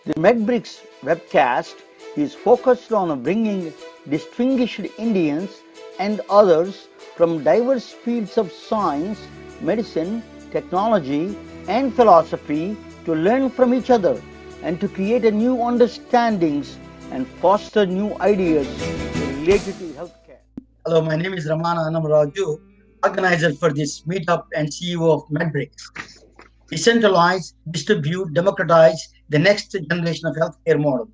The MedBricks webcast is focused on bringing distinguished Indians and others from diverse fields of science, medicine, technology, and philosophy to learn from each other and to create a new understandings and foster new ideas related to healthcare. Hello, my name is Ramana Annamaraju, organizer for this meetup and CEO of MedBricks. Decentralize, distribute, democratize the next generation of healthcare model.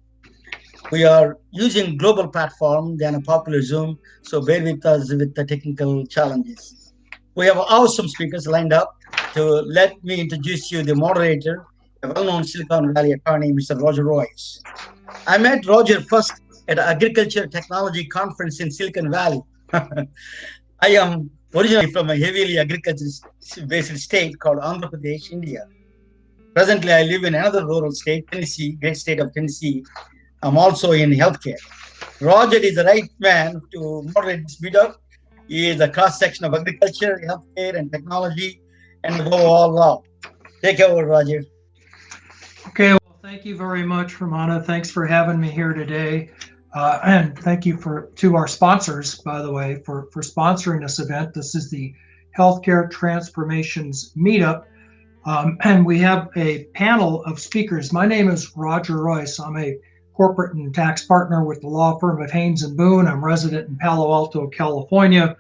We are using global platform than a popular Zoom, so bear with us with the technical challenges. We have awesome speakers lined up. To let me introduce you the moderator, a well-known Silicon Valley attorney, Mr. Roger Royce. I met Roger first at an agriculture technology conference in Silicon Valley. I am originally from a heavily agriculture-based state called Andhra Pradesh, India. Presently, I live in another rural state, Tennessee, great state of Tennessee. I'm also in healthcare. Roger is the right man to moderate this meetup. He is a cross section of agriculture, healthcare, and technology, and above all, law. Take over, Roger. Okay, well, thank you very much, Ramana. Thanks for having me here today. And thank you to our sponsors, by the way, for sponsoring this event. This is the Healthcare Transformations Meetup. And we have a panel of speakers. My name is Roger Royce. I'm a corporate and tax partner with the law firm of Haynes and Boone. I'm resident in Palo Alto, California.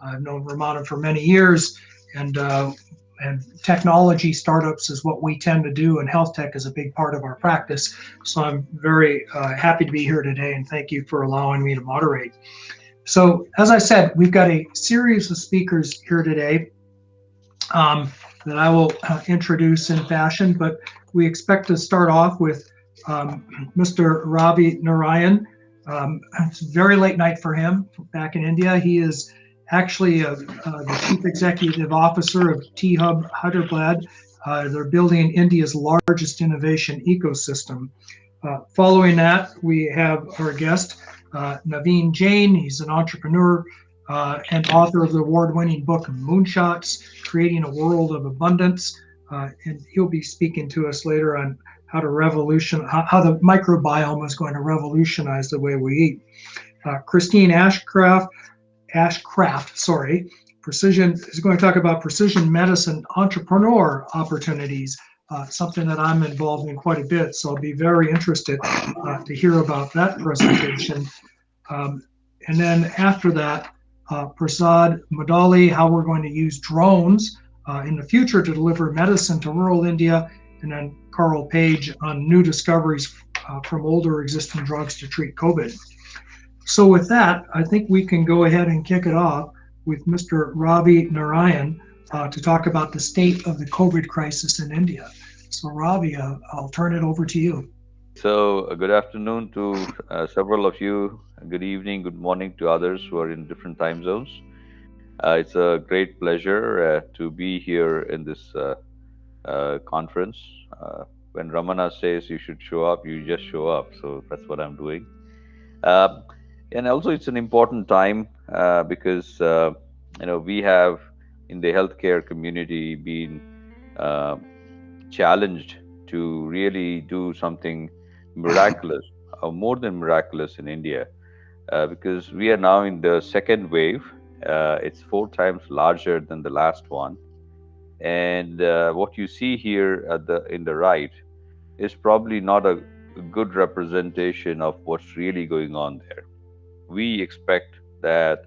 I've known Ramana for many years, and technology startups is what we tend to do, and health tech is a big part of our practice. So I'm very happy to be here today, and thank you for allowing me to moderate. So as I said, we've got a series of speakers here today that I will introduce in fashion, but we expect to start off with Mr. Ravi Narayan. It's a very late night for him back in India. He is actually the Chief Executive Officer of T-Hub Hyderabad. They're building India's largest innovation ecosystem. Following that, we have our guest, Naveen Jain. He's an entrepreneur and author of the award-winning book Moonshots, Creating a World of Abundance. And he'll be speaking to us later on how the microbiome is going to revolutionize the way we eat. Christine Ashcraft, precision is going to talk about precision medicine entrepreneur opportunities, something that I'm involved in quite a bit. So I'll be very interested to hear about that presentation. And then after that, Prasad Madali, how we're going to use drones in the future to deliver medicine to rural India, and then Carl Page on new discoveries from older existing drugs to treat COVID. So with that, I think we can go ahead and kick it off with Mr. Ravi Narayan to talk about the state of the COVID crisis in India. So Ravi, I'll turn it over to you. So, good afternoon to several of you. Good evening, good morning to others who are in different time zones. It's a great pleasure to be here in this conference. When Ramana says you should show up, you just show up. So that's what I'm doing. Uh, and also, it's an important time because we have in the healthcare community been uh, challenged to really do something miraculous, or more than miraculous in India, because we are now in the second wave. It's four times larger than the last one, and what you see here at the in the right is probably not a good representation of what's really going on there. We expect that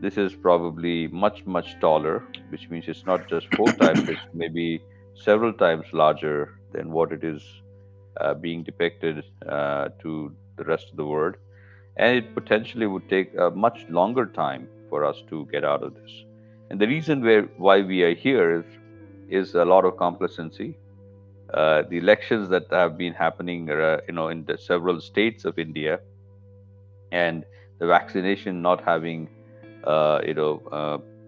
this is probably much taller, which means it's not just four times; it's maybe several times larger than what it is being depicted to the rest of the world, and it potentially would take a much longer time for us to get out of this. And the reason why we are here is a lot of complacency. The elections that have been happening, in the several states of India, and the vaccination not having,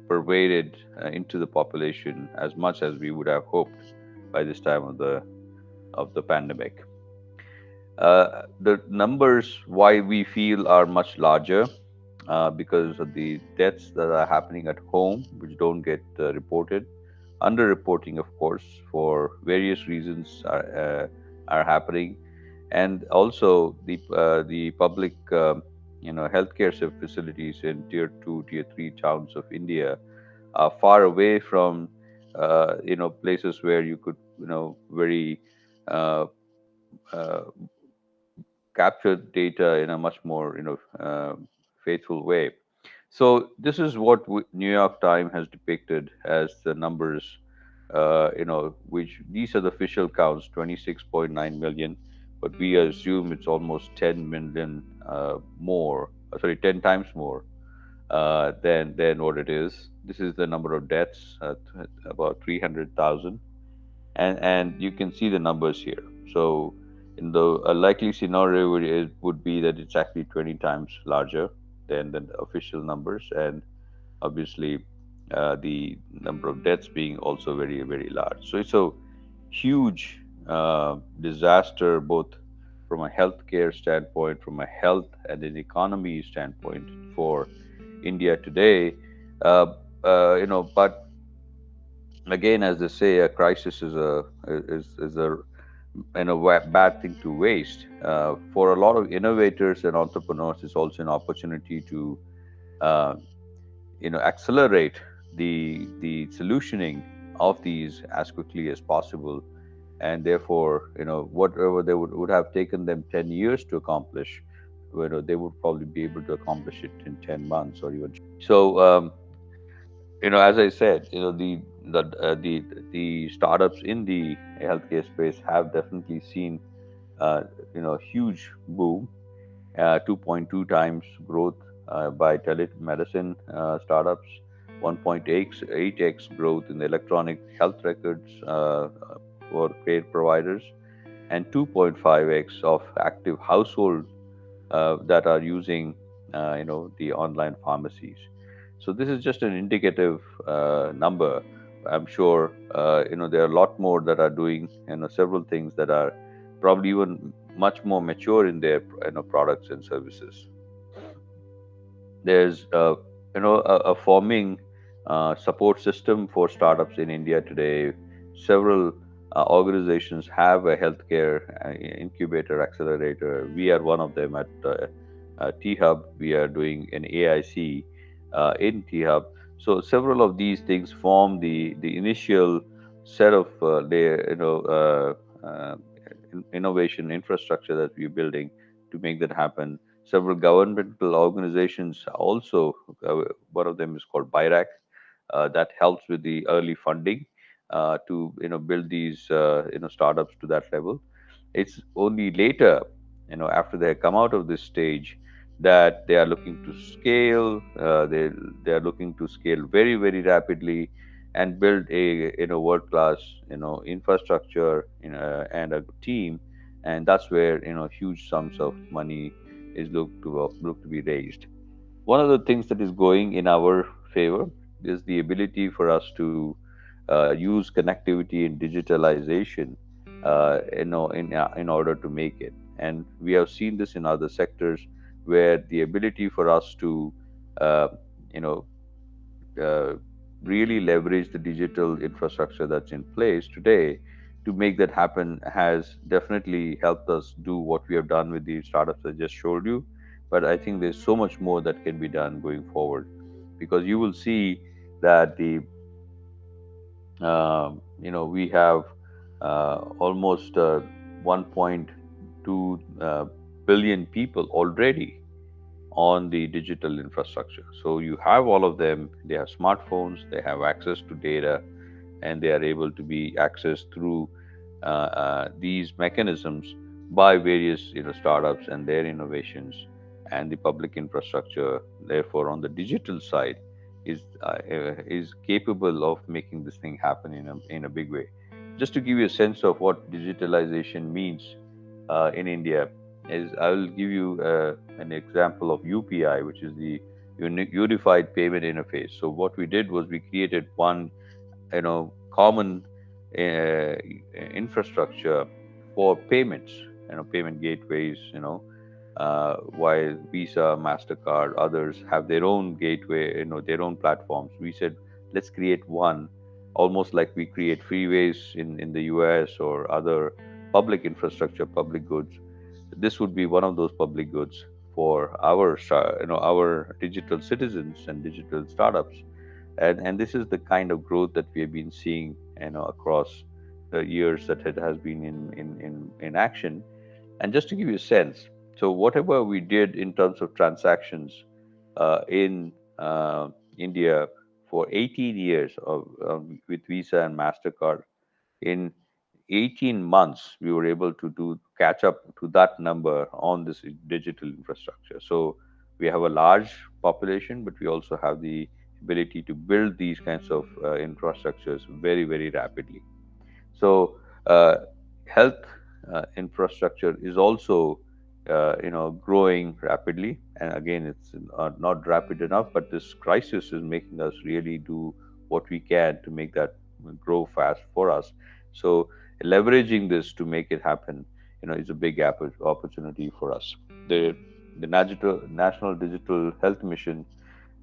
pervaded into the population as much as we would have hoped by this time of the pandemic. The numbers why we feel are much larger because of the deaths that are happening at home, which don't get reported. Underreporting, of course, for various reasons are happening. and also the public healthcare facilities in tier 2, tier 3 towns of India are far away from places where you could very uh, uh, capture data in a much more faithful way. So this is what New York Times has depicted as the numbers, which these are the official counts, 26.9 million, but we assume it's almost 10 million more, sorry, 10 times more than what it is. This is the number of deaths, about 300,000, and you can see the numbers here. So, in the a likely scenario would be that it's actually 20 times larger than the official numbers, and obviously the number of deaths being also very very large. So it's a huge disaster, both from a healthcare standpoint, from a health and an economy standpoint for India today. Uh, but again, as they say, a crisis is a bad thing to waste. For a lot of innovators and entrepreneurs, it's also an opportunity to uh, accelerate the solutioning of these as quickly as possible, and therefore whatever they would have taken them 10 years to accomplish, they would probably be able to accomplish it in 10 months or even so. As I said, the startups in the healthcare space have definitely seen uh, huge boom, 2.2 times growth by telemedicine startups, 1.8x growth in the electronic health records for care providers, and 2.5x of active household that are using the online pharmacies. So this is just an indicative number. I'm sure there are a lot more that are doing several things that are probably even much more mature in their products and services. There's a forming support system for startups in India today. Several organizations have a healthcare incubator accelerator. We are one of them at T Hub. We are doing an AIC in T Hub. So several of these things form the initial set of innovation infrastructure that we're building to make that happen. Several governmental organizations also, one of them is called BIRAC, that helps with the early funding to build these startups to that level. It's only later, after they come out of this stage, that they are looking to scale. They are looking to scale very very rapidly and build a world class infrastructure and a team, and that's where huge sums of money is look to be raised. One of the things that is going in our favor is the ability for us to use connectivity and digitalization in order to make it. And we have seen this in other sectors where the ability for us to uh, you know uh, really leverage the digital infrastructure that's in place today to make that happen has definitely helped us do what we have done with the startups I just showed you. But I think there's so much more that can be done going forward, because you will see that we have almost 1.2 billion people already on the digital infrastructure. So you have all of them, they have smartphones, they have access to data, and they are able to be accessed through these mechanisms by various startups and their innovations. And the public infrastructure therefore on the digital side is capable of making this thing happen in a big way. Just to give you a sense of what digitalization means in India, is I will give you an example of UPI, which is the Unified Payment Interface. So what we did was we created one common uh, infrastructure for payments, payment gateways, while Visa, Mastercard, others have their own gateway, their own platforms. We said let's create one, almost like we create freeways in the US or other public infrastructure, public goods. this would be one of those public goods for our our digital citizens and digital startups. And this is the kind of growth that we have been seeing across the years that it has been in action. And just to give you a sense, so whatever we did in terms of transactions in India for 18 years with Visa and Mastercard, in 18 months we were able to do catch up to that number on this digital infrastructure. So we have a large population, but we also have the ability to build these kinds of infrastructures very, very rapidly. So health infrastructure is also growing rapidly, and again it's not rapid enough, but this crisis is making us really do what we can to make that grow fast for us. So leveraging this to make it happen, is a big opportunity for us. The national digital health mission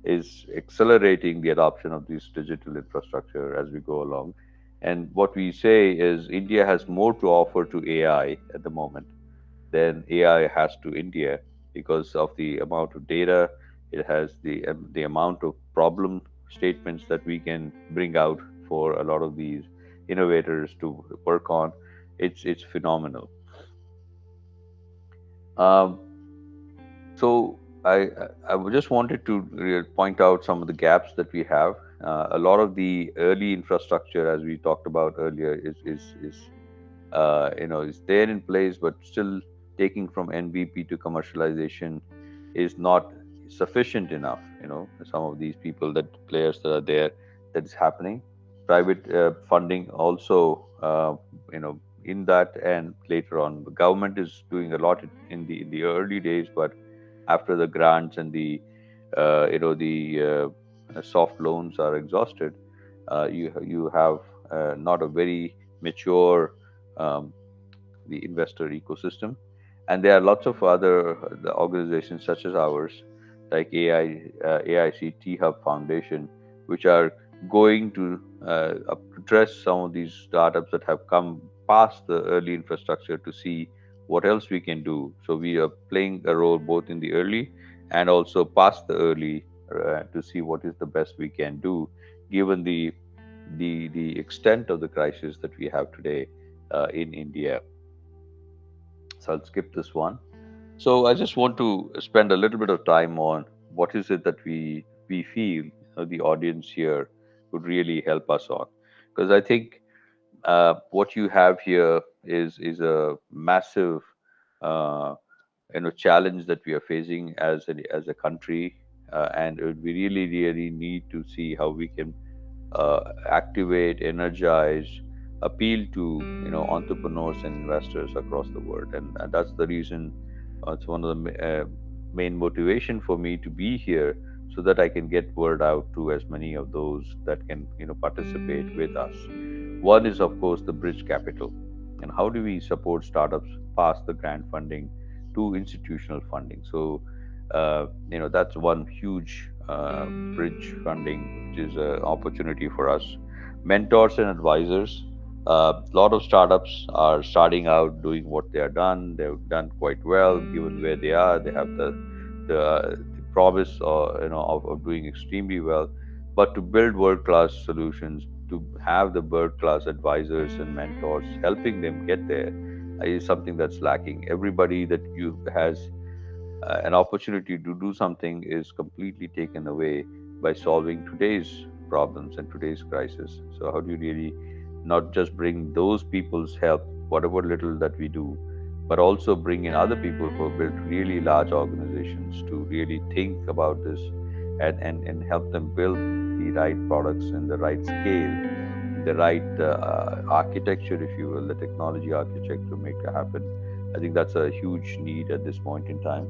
is accelerating the adoption of this digital infrastructure as we go along. And what we say is India has more to offer to AI at the moment than AI has to India, because of the amount of data it has, the amount of problem statements that we can bring out for a lot of these innovators to work on. It's phenomenal. Um, So I just wanted to point out some of the gaps that we have. A lot of the early infrastructure, as we talked about earlier, is there in place, but still taking from MVP to commercialization is not sufficient enough. Some of these people, that players that are there, that is happening. Private funding also, in that, and later on, the government is doing a lot in the early days, but after the grants and the soft loans are exhausted, you have not a very mature um, the investor ecosystem. And there are lots of other the organizations such as ours, like AIC Hub Foundation, which are going to address some of these startups that have come past the early infrastructure to see what else we can do. So we are playing a role both in the early and also past the early, to see what is the best we can do, given the extent of the crisis that we have today in India. So I'll skip this one. So I just want to spend a little bit of time on what is it that we feel the audience here would really help us on, because I think what you have here is a massive uh, challenge that we are facing as a country, and we really need to see how we can activate, energize, appeal to entrepreneurs and investors across the world, and that's the reason. It's one of the main motivation for me to be here, so that I can get word out to as many of those that can participate with us. One is, of course, the bridge capital, and how do we support startups past the grant funding to institutional funding. So that's one huge bridge funding, which is an opportunity for us. Mentors and advisors. A lot of startups are starting out doing what they are done. They've done quite well given where they are. They have the promise, of doing extremely well. But to build world class solutions, to have the world class advisors and mentors helping them get there, is something that's lacking. Everybody that you has an opportunity to do something is completely taken away by solving today's problems and today's crisis. So, how do you really not just bring those people's help, whatever little that we do, but also bring in other people who have built really large organizations to really think about this, and help them build the right products in the right scale, in the right architecture, if you will, the technology architecture to make it happen. I think that's a huge need at this point in time.